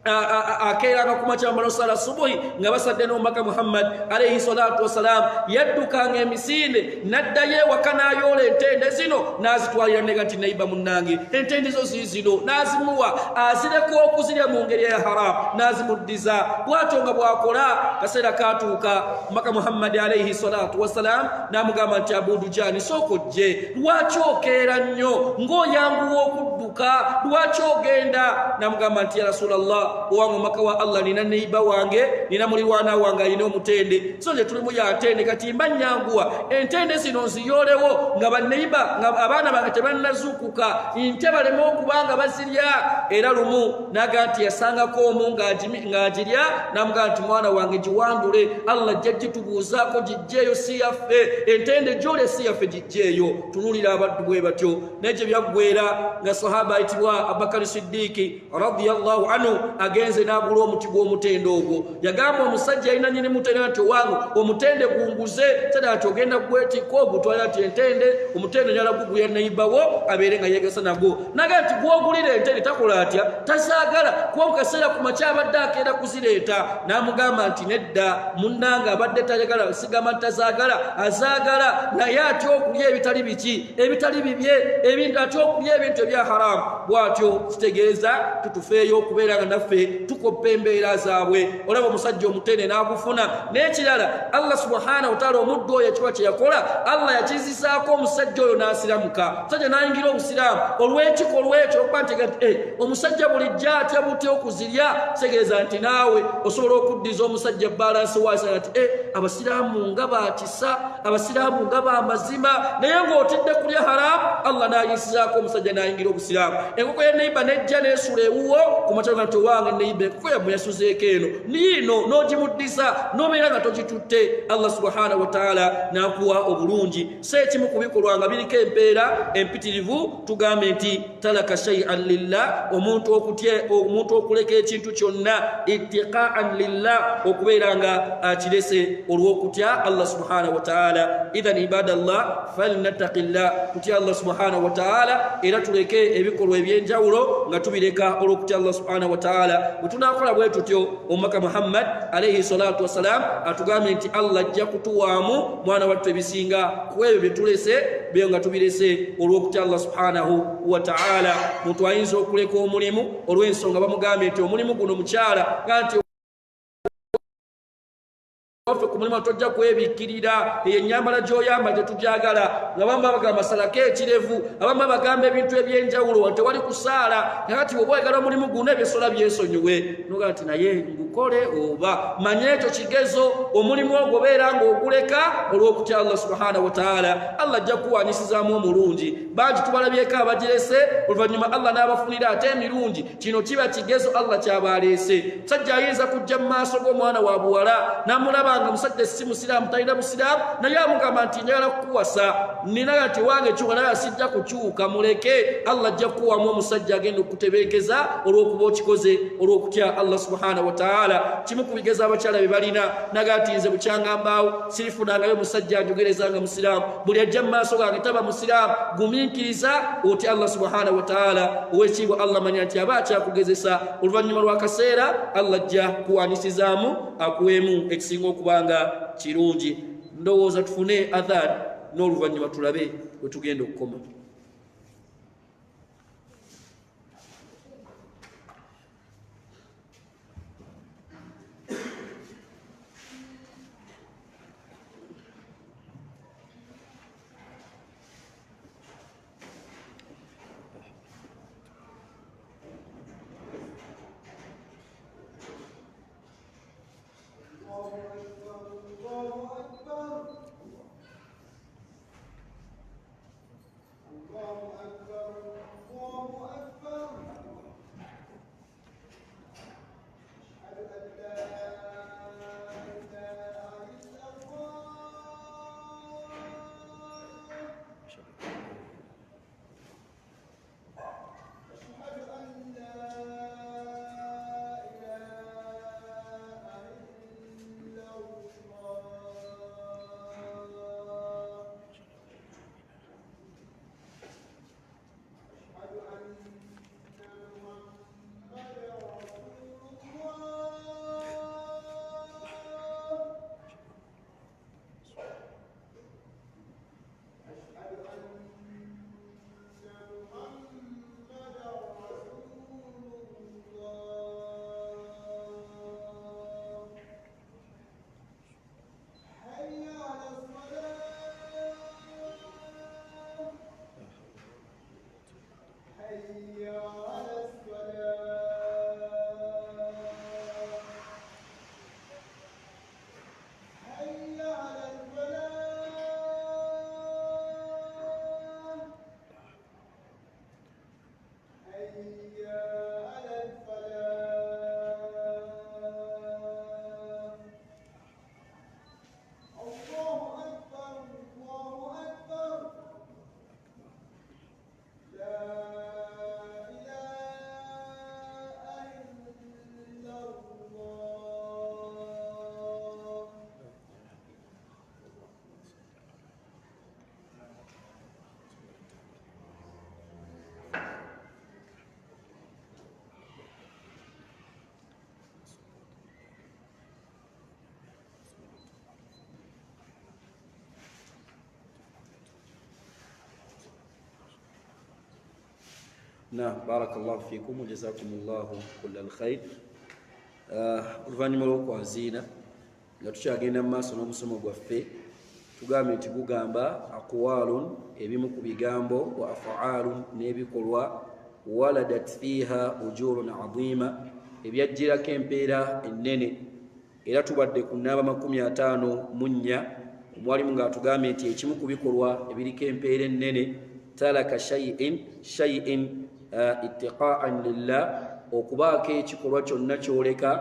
akeeranga ku makya banosala subuhi nga basadde n'omubaka Muhammad alayhi salatu wassalam yaddukanga emisinde naddayo ewaka n'ayoola entende zino n'azitwalira nega nti neiba munnange entende zo ziizino n'azimuwa azireka okuzirya mu ngeri ya haramu n'azimuddiza bw'atyo nga bw'akola kaseera kaatuuka omubaka Muhammad alayhi salatu wassalam n'amugamba nti Abu Dujan sooka ojje lwaki okeera nnyo ng'oyanguwa okudduka lwaki ogenda n'amugamba nti ya Rasulallah owange omaka wa Allah nina neiba wange nina mulirwana wange alina omutende so nze tulimu ya ntende kati mba nyanguwa entende zino nziyoolewo nga banneiba nga abaana bange tebannazuukuka nte baleme okubanga bazirya era lumu naga nti yasangako omu ng'agirya namugaa nti mwana wange giwandule Allah jja gitubuuzaako gijjeeyo si yaffe entende gy'olya si yaffe gijjeeyo tunuulira abaddu bwe batyo naye gye byaggweera nga sahaba ayitibwa Abubakar Siddiiki radiyallahu anhu agenze n'agula omuti gw'omutende ogwo. Yagamba omusajja alina nnyini mutende nti owange omutende gunguze tera nti ogenda gwetikka ogutwala nti entende omutende nyala guguya neibawo abeere nga yeegasa nagwo. Naga nti gwogulira entende takola atya tazaagala kuba mu kaseera ku makya abadde akeera kuzireeta. N'amugamba nti nedda munnanga abadde tayagala sigamba tazaagala azaagala naye atya okulya ebitali biki ebitali bibye ebintu atya okulya ebintu ebya haramu. Bw'atyo kitegeeza tutufeeyo okubeera nga naffe tukoppa embeera zaabwe. Olaba omusajja omutende n'agufuna. N'ekirala Allah subhanahu wa ta'ala omuddu oyo ekiba kye yakola Allah yakizisaako omusajja oyo n'asiramuka. Omusajja n'ayingira obusiraamu olw'ekikolwa ekyo okuba nti omusajja bulijjo atya butya okuzirya kitegeeza nti naawe osobola okuddiza omusajja balansi waasa nti abasiraamu nga bakisa abasiraamu nga bamazima naye ng'otidde kulya haramu. Allah n'ayisizaako omusajja n'ayingira obusiraamu. Enkoko ya neiba nejja n'esula ewuwo ku matalo nti owange neiba enkoko yammwe yasuzeeko eno niino n'ogimuddisa n'obeera nga togitutte. Allah subhanahu wa ta'ala n'akuwa obulungi. So ekimu ku bikolwa nga biriko empeera empitirivu tugambe nti talaka shay'an lillah omuntu okuleka ekintu kyonna ittiqa'an lillah okubeera nga akirese olw'okutya Allah subhanahu wa ta'ala. Idhan ibadallah falnattaqillah tutya Allah subhanahu wa ta'ala era tuleke ebikolwa ebyenjawulo nga tubireka olw'okutya Allah subhanahu wa ta'ala. Bwe tunaakola bwe tutyo omubaka Muhammad alayhi salatu wassalam atugambye nti Allah ajja kutuwaamu mwana wattu ebisinga ku ebyo bye tulese byo nga tubirese olw'okutya Allah subhanahu wa ta'ala. Muntu ayinza okuleka omulimu olw'ensonga bamugambye nti omulimu guno mukyala nti waffe ku mulimu tojja kwebikkirira ennyambala gy'oyamba tetujagala. Abamu bagamba salako ekirevu, abamu bagamba ebintu ebyenjawulo tewali kusaala. Nakati bw'oba oyagala omulimu guno ebyesola byesonyiwe noga nti naye ngukole oba manye ekyo kigezo omulimu ogwo beera ng'oguleka olw'okutya Allah subhanahu wa ta'ala. Allah ajja kukuwaanyisizaamu omulungi. Bangi tubalabyeko abagirese oluvannyuma Allah n'abafunira ate emirungi. Kino kiba kigezo Allah kyaba aleese. Musajja ayinza kujja mu maaso g'omwana wa buwala n'amulaba nga musajja si musiraamu talina busiraamu naye amugamba nti njagala kukuwasa nina nti wange ekyuka naye asijja kukyuka muleke. Allah ajja kukuwamu omusajja agenda okutebeekeza olw'okuba okikoze olw'okutya Allah subhanahu wa ta'ala. Kimu ku bigezo abakyala bye balina naga nti nze bukyangambaawo sirifunangayo musajja anjogerezanga musiraamu buli ajja mu maaso gange taba musiraamu gumiikiriza otya Allah subhanahu wa ta'ala. Ow'ekitiibwa Allah manya nti aba akyakugezesa oluvannyuma lw'akaseera Allah ajja kukuwaanyisizaamu akuweemu ekisinga okubanga kirungi. Ndowooza tufune adhan n'oluvannyuma tulabe we tugenda okukoma. نعم بارك الله فيكم وجزاكم الله كل الخير. oluvannyuma lw'okwaziina nga tukyagenda mu maaso n'omusomo gwaffe tugambe nti gugamba aqwalun ebimu ku bigambo wa afaalun n'ebikolwa waladat fiiha ujurun adima ebyajjirako empeera ennene era tubadde ku nnaaba 54 omwalimu ng'atugambye nti ekimu ku bikolwa ebiriko empeera ennene talaka shay'in ittiqaan lillah okubaako ekikolwa kyonna kyoleka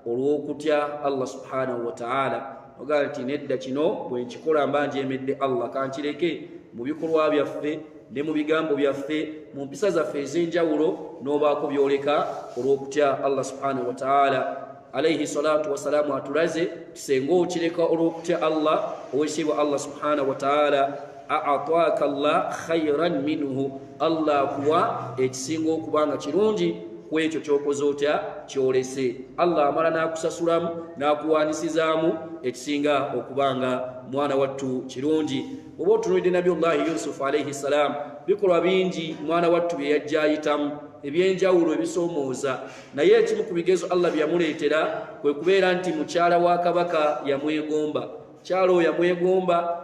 olw'okutya Allah subhanahu wa ta'ala ogaa nti nedda kino bwe nkikola mba njemedde Allah kankireke mu bikolwa byaffe ne mu bigambo byaffe mu mpisa zaffe ez'enjawulo n'obaako byoleka olw'okutya Allah subhanahu wa ta'ala. Alayhi salatu wassalamu atulaze kisenga okireka olw'okutya Allah owekitiibwa Allah subhanahu wa ta'ala a'ataaka Allah khayran minhu Allah akuwa ekisinga okubanga kirungi kwekyo kyokoze otya kyolese. Allah amala n'akusasulamu n'akuwanisizaamu ekisinga okubanga mwana wattu kirungi. oba otunuulidde nabiyullahi Yusufu alayhi salam bikolwa bingi mwana wattu bye yajja ayitamu ebyenjawulo ebisoomooza naye ekimu ku bigezo Allah byamuleetera kwe kubeera nti mukyala wa kabaka yamwegomba. mukyala oyo yamwegomba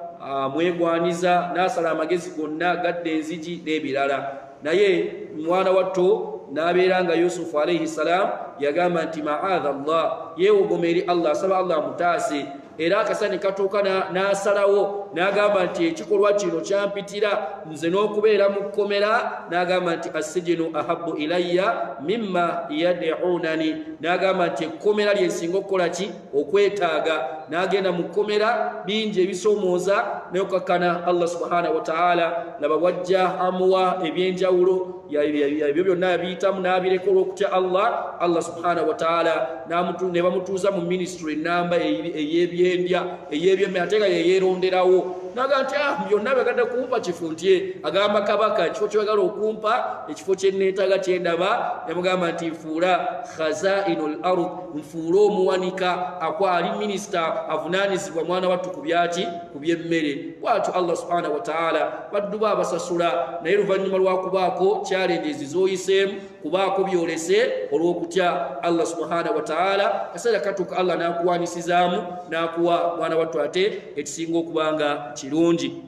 mwegwaniza n'asala amagezi gonna gadda enzigi n'ebirala naye mwana watto n'abeera nga Yusufu alayhi salam yagamba nti ma'adha Allah yeewogoma eri Allah asaba Allah amutaase era akasani katuuka n'asalawo n'agamba nti ekikolwa kino kyampitira nze n'okubeera mu kkomera n'agamba nti assijinu ahabbu ilayya mimma yad'unani n'agamba nti ekkomera lyensinga okukola ki okwetaaga n'agenda mu kkomera bingi ebisoomooza n'okukakkana Allah subhanahu wa ta'ala laba wajja amuwa ebyenjawulo ebyo byonna yabiyitamu n'abireka olw'okutya Allah subhanahu wa ta'ala ne bamutuuza mu ministry enamba ey'ebyemmere ate nga yeyeeronderawo n'agamba nti byonna byagadde kumpa kifo ntye agamba kabaka ekifo ky'oyagala okumpa ekifo kyenneetaaga kyendaba yamugamba nti nfuula khazainul ard nfuula omuwanika ali minisita avunaanizibwa mwana wattu ku byaki ku byemmere. bwatyo Allah subhanahu wa ta'ala baddu ba abasasula naye luvannyuma lwakubaako challenges z'oyiseemu kubaako byolese olw'okutya Allah subhanahu wa ta'ala kaseera katuuka Allah n'akuwanisizaamu n'akuwa mwana wattu ate ekisinga okubanga kirungi.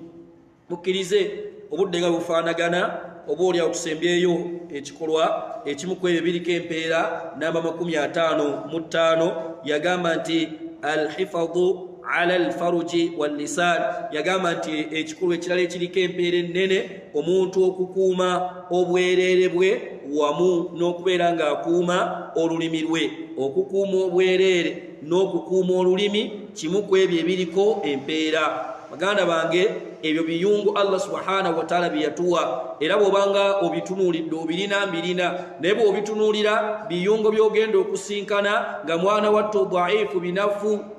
mukkirize obudde nga bufaanagana oba oli atusembyeyo ekikolwa ekimu ku ebyo biriko empeera namba 55 yagamba nti alhifadhu ala alfaruji wallisan yagamba nti ekikolwa ekirala ekiriko empeera ennene omuntu okukuuma obwereere bwe wamu n'okubeera ng'akuuma olulimi lwe. okukuuma obwereere n'okukuuma olulimi kimu ku ebyo ebiriko empeera. baganda bange ebyo biyungu Allah subhanahu wa ta'ala biyatuwa era bw'obanga obitunuulidde obirina naye bw'obitunuulira biyungo by'ogenda okusinkana nga mwana wattu dhaifu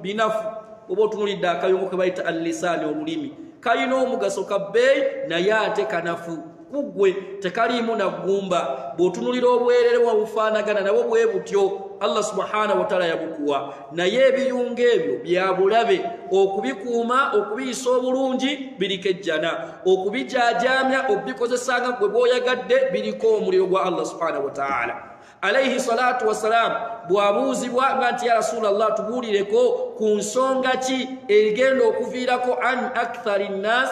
binafu oba otunuulidde akayungo ke bayita al-lisaani olulimi kalina omugaso kabbeeyi naye ate kanafu kugwe tekaliimu naggumba. bw'otunulira obwerere wabufaanagana nabwo bwe butyo Allah subhanahu wa ta'ala yabukuwa naye ebiyungo ebyo bya bulabe okubikuuma okubiyisa obulungi biriko ejjana okubijaajamya okubikozesanga gwe bw'oyagadde biriko omuliro gwa Allah subhanahu wa ta'ala. alayhi salatu wassalam bwabuuzibwa nga nti ya rasulallah tubuulireko ku nsonga ki egenda okuviirako an akthari nnas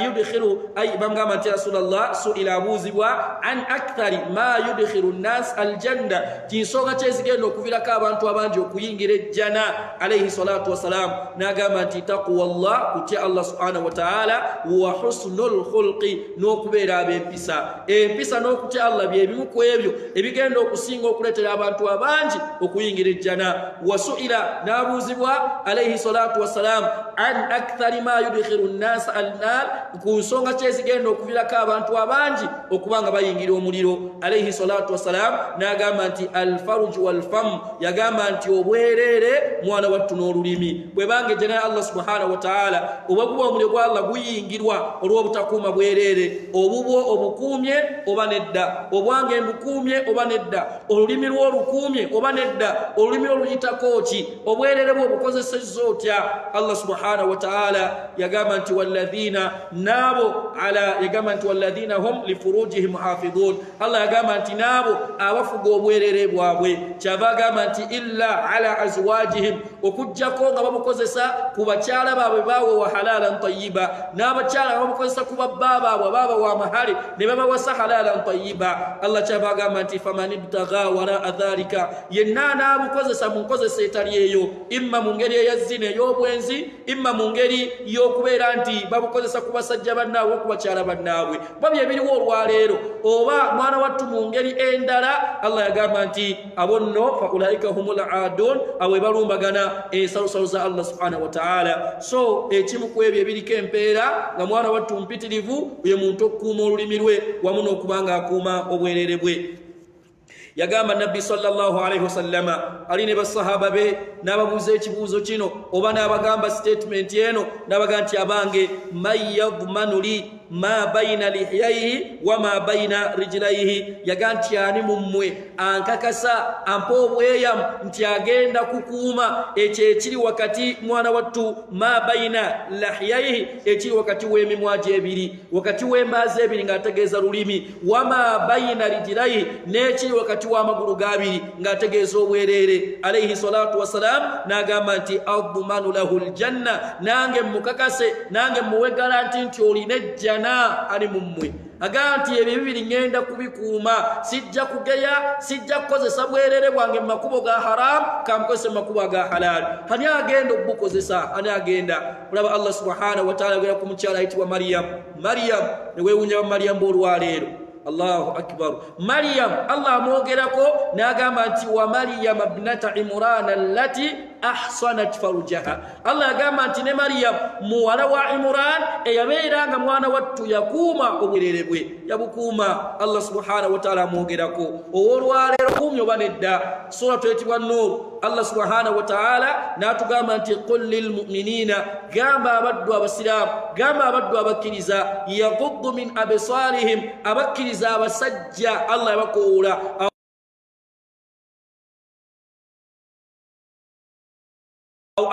yudkhilu bamugamba nti ya rasulallah suila abuuzibwa an akthari ma yudkhilu nnas aljanna kinsonga ki ezigenda okuviirako abantu abangi okuyingira ejjana. alayhi salatu wassalam n'agamba nti taqwallah kutya Allah subhanahu wa ta'ala wa husnul khulqi n'okubeera ab'empisa. empisa n'okutya Allah bye bimu ku ebyo ebigenda okusinga okuleetera abantu abangi okuyingira ejjana. wasuila n'abuuzibwa alayhi salatu wassalam an akthari ma yudkhilu nnas annar ku nsonga ki ezigenda okuviirako abantu abangi okubanga bayingira omuliro. alayhi salatu wassalam n'agamba nti alfaruju walfam yagamba nti obwereere mwana wattu n'olulimi. bwebanga ejjana ya Allah subhanahu wa ta'ala oba guba omuliro gwa Allah guyingirwa olw'obutakuuma bwereere obubwo obukuumye oba nedda obwange mbukuumye oba nedda nedda olulimi lw'olukuumye oba nedda olulimi oluyitako ki obwerere bwe obukozesezza otya Allah subhanahu wa ta'ala yagamba nti walladhina nabo ala yagamba nti walladhina hum lifurujihim hafidhun Allah yagamba nti nabo abafuga obwerere bwabwe kyava agamba nti illa ala azwajihim okujjako nga babukozesa ku bakyala baabwe bawe wa halalan tayyiba n'abakyala babukozesa ku babba baabwe baba wa mahali ne babawasa halalan tayyiba Allah kyava agamba nti faman ibtagha wara dhalika yenna n'abukozesa mu nkozesa etali eyo imma mu ngeri eyazina ey'obwenzi imma mu ngeri y'okubeera nti babukozesa ku basajja bannaabwe ku bakyala bannaabwe babye ebiriwo olwaleero oba mwana wattu mu ngeri endala Allah yagamba nti abonno fa ulaika humul aadun awe balumbagana ensalusalu za Allah subhanahu wa ta'ala so ekimu ku ebyo ebiriko empeera nga mwana wattu mpitirivu ye muntu okukuuma olulimi lwe wamu n'okubanga akuuma obwerere bwe yagamba nabbi sallallahu alayhi wasallama ali ne basahaba be n'ababuuza ekibuuzo kino oba n'abagamba statement eno n'abaga nti abange man yadmanu li ma baina lihyaihi wa ma baina rijlaihi yaga nti ani mummwe ankakasa ampa obweyamu nti agenda kukuuma ekyo ekiri wakati mwana wattu ma baina lihyaihi ekiri wakati w'emimwa gye ebiri wakati w'embaazi ebiri ng'ategeeza lulimi wa ma baina rijlaihi n'ekiri wakati w'amagulu g'abiri ng'ategeeza obwerere alayhi salatu wassalam n'agamba nti admanu lahu aljanna nange mukakase nange muwe garanti nti olina ejjana ali mummwe agamba nti ebyo bibiri ngenda kubikuuma sijja kugeya sijja kukozesa bwerere bwange mu makubo ga haramu kamukozese mu makubo aga halaali ani agenda okubukozesa ani agenda olaba Allah subhanahu wa ta'ala agera ku mukyala ayitibwa Maryam ne weewuunya ba Maryam olwaleero Allahu akbar Maryam Allah amwogerako n'agamba nti wa Maryam ibnata Imran allati ahsanat farujaha Allah agamba nti ne Maryam muwala wa Imran eyabeeranga mwana wattu yakuuma obwerere bwe yabukuuma Allah subhanahu wa ta'ala amwogerako olwaleero kumye oba nedda sura tuyitibwa Nur Allah subhanahu wa ta'ala n'atugamba nti qul lil mu'minina gamba abaddu abasiraamu gamba abaddu abakkiriza yaghuddu min absarihim abakkiriza abasajja Allah yabakoowula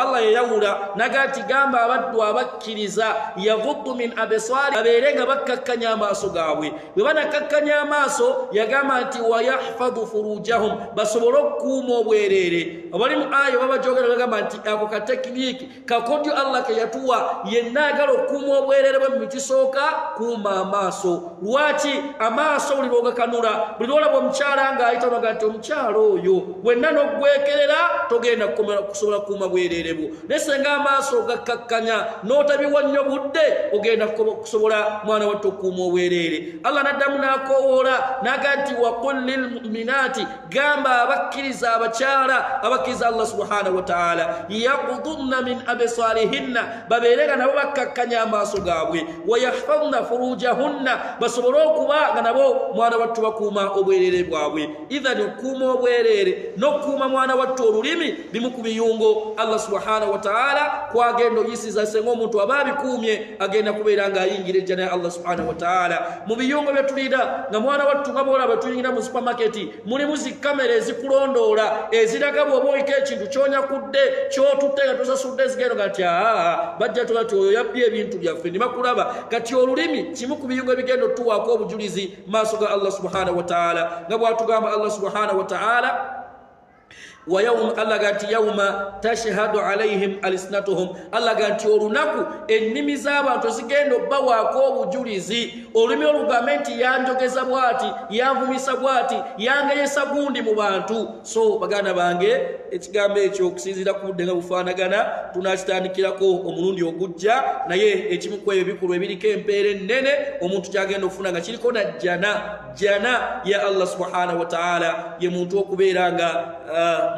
Allah yayawula nagati gamba abaddu abakkiriza yaghuddu min absari abeerenga bakkakkanya amaaso gaabwe bwe banakkakkanya amaaso yagamba nti wayahfadhu furujahum basobole okukuuma obwerere abali mu ayo babajogera bagamba nti ako ka tekiniki kakodyo Allah ke yatuwa yenna agala okukuuma obwerere bwe mu kisooka kuuma amaaso lwaki amaaso buli lwogakanula buli lwolaba omukyala nga ayita baga nti omukyala oyo wenna n'ogwekerera togenda kusobola kukuuma bwerere nesenga amaaso gakkakkanya n'otabiwa nnyo budde ogenda kusobola mwana wattu okukuuma obwerere Allah n'addamu n'akowoola n'aga nti waqul lilmu'minaati gamba abakkiriza abakyala abakkiriza Allah subhanahu wa ta'ala yaqudunna min absarihinna babeerenga nabo bakkakkanya amaaso gaabwe wayahfadna furujahunna basobole okuba nga nabo mwana wattu bakuuma obwerere bwabwe idhan okukuuma obwerere n'okukuuma mwana wattu olulimi bimu ku biyungo Allah subhanahu wa ta'ala kwagenda oyisiza senga omuntu aba abikuumye agenda kubeera nga ayingira ejjana ya Allah subhanahu wa ta'ala mu biyungo bye tulida nga mwana wattu nga bwolaba tuyingira mu supermarket mulimu zikamera ezikulondoola eziraga bw'oba oyika ekintu ky'onyakudde ky'otutte nga tosasudde zigendo kati bajja tuga ti oyo yabbye ebintu byaffe ne bakulaba kati olulimi kimu ku biyungo ebigenda otuwaako obujulizi maaso ga Allah subhanahu wa ta'ala nga bw'atugamba Allah subhanahu wa ta'ala ويوم الله قالت يوم تشهد عليهم ألسنتهم الله قالت olunaku ennimi z'abantu zigenda obbawaako obujulizi olulimi olugamenti yanjogeza bwati yanvumisa bwati yangeyesa gundi mu bantu so baganda bange ekigambo ekyo okusinziira ku budde nga bufaanagana tunakitandikirako omulundi ogujja naye ekimu ku ebyo bikulu ebiriko empeera ennene omuntu kyagenda okufuna nga kiriko na jana ya Allah subhanahu wa ta'ala ye muntu okubeera nga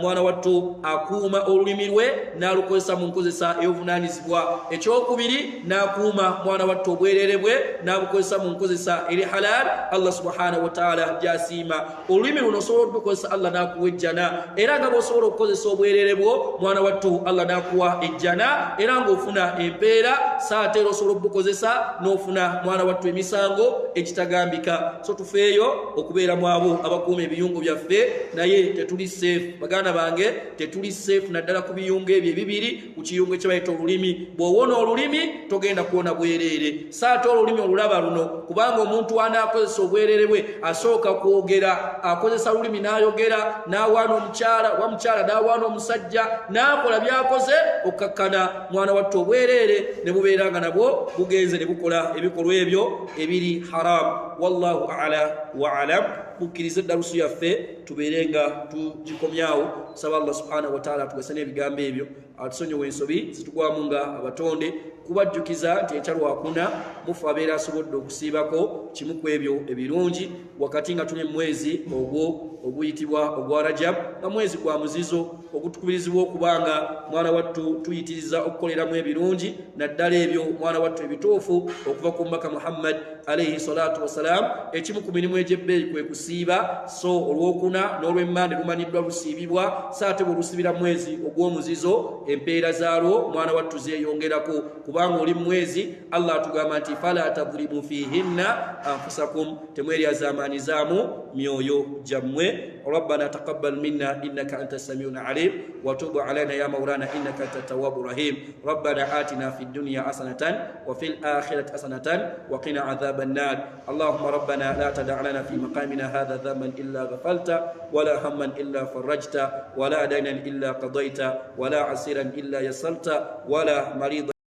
mwana wattu akuuma olulimi lwe n'alukozesa mu nkozesa ey'obuvunaanyizibwa. Ekyokubiri n'akuuma mwana wattu obwereere bwe n'abukozesa mu nkozesa eri halal Allah subhanahu wa ta'ala gy'asiima. Olulimi luno osobola okukozesa Allah n'akuwa ejjana, era nga bw'osobola okukozesa obwereere bwo mwana wattu Allah n'akuwa ejjana, era ng'ofuna empeera saate era osobola okubukozesa n'ofuna mwana wattu emisango ekitagambika. So tufeeyo okubeera mu abo abakuuma ebiyungu byaffe, naye tetuli safe baganda bange, tetuli safe naddala ku biyungu ebyo ebibiri, ku kiyungu ekyebayita olulimi. Bw'owona olulimi togenda kuwona bwereere, saate olulimi olulaba luno, kubanga omuntu anaakozesa obwereere bwe asooka kwogera, akozesa lulimi n'ayogera, n'awaana omukyala wa mukyala n'awaana omusajja, n'akola byakoze okkakkana mwana wattu obwereere ne bubeera nga nabwo bugenze ne bukola ebikolwa ebyo ebiri haram. Wallahu a'la wa alam. Mukkirize darusu yaffe tubeere nga tugikomyawo. Saba Allah subhanahu wa ta'ala atugase n'ebigambo ebyo, atusonyiwe ensobi zitugwamu nga abatonde, kubajjukiza nti ekyalwakuna mufu abeera asobodde okusiibako kimu ku ebyo ebirungi wakati nga tuli mu mwezi ogwo oguyitibwa ogwa Rajab, nga mwezi gwa muzizo ogutukubirizibwa okubanga mwana wattu tuyitiriza okukoleramu ebirungi, naddala ebyo mwana wattu ebituufu okuva ku Mubaka Muhammad alayhi salatu wassalam. Ekimu ku mirimu egy'ebbeeyi kwe kusiiba, so olwokuna n'olwemmande lumanyiddwa lusiibibwa, saate bwe lusibira mwezi ogw'omuzizo empeera zaalwo mwana wattu zeeyongerako, kubanga oli mwezi Allah atugamba nti fala tadhlimu fihinna anfusakum, temweryazaamaanizaamu myoyo gyammwe. ربنا تقبل منا إنك أنت السميع العليم وتب علينا يا مولانا إنك أنت التواب الرحيم. ربنا آتنا في الدنيا حسنة وفي الآخرة حسنة وقنا عذاب النار. اللهم ربنا لا تدع لنا في مقامنا هذا ذنبا إلا غفرت ولا هما إلا فرجت ولا دينا إلا قضيت ولا عسيرا إلا يسرت ولا مريضا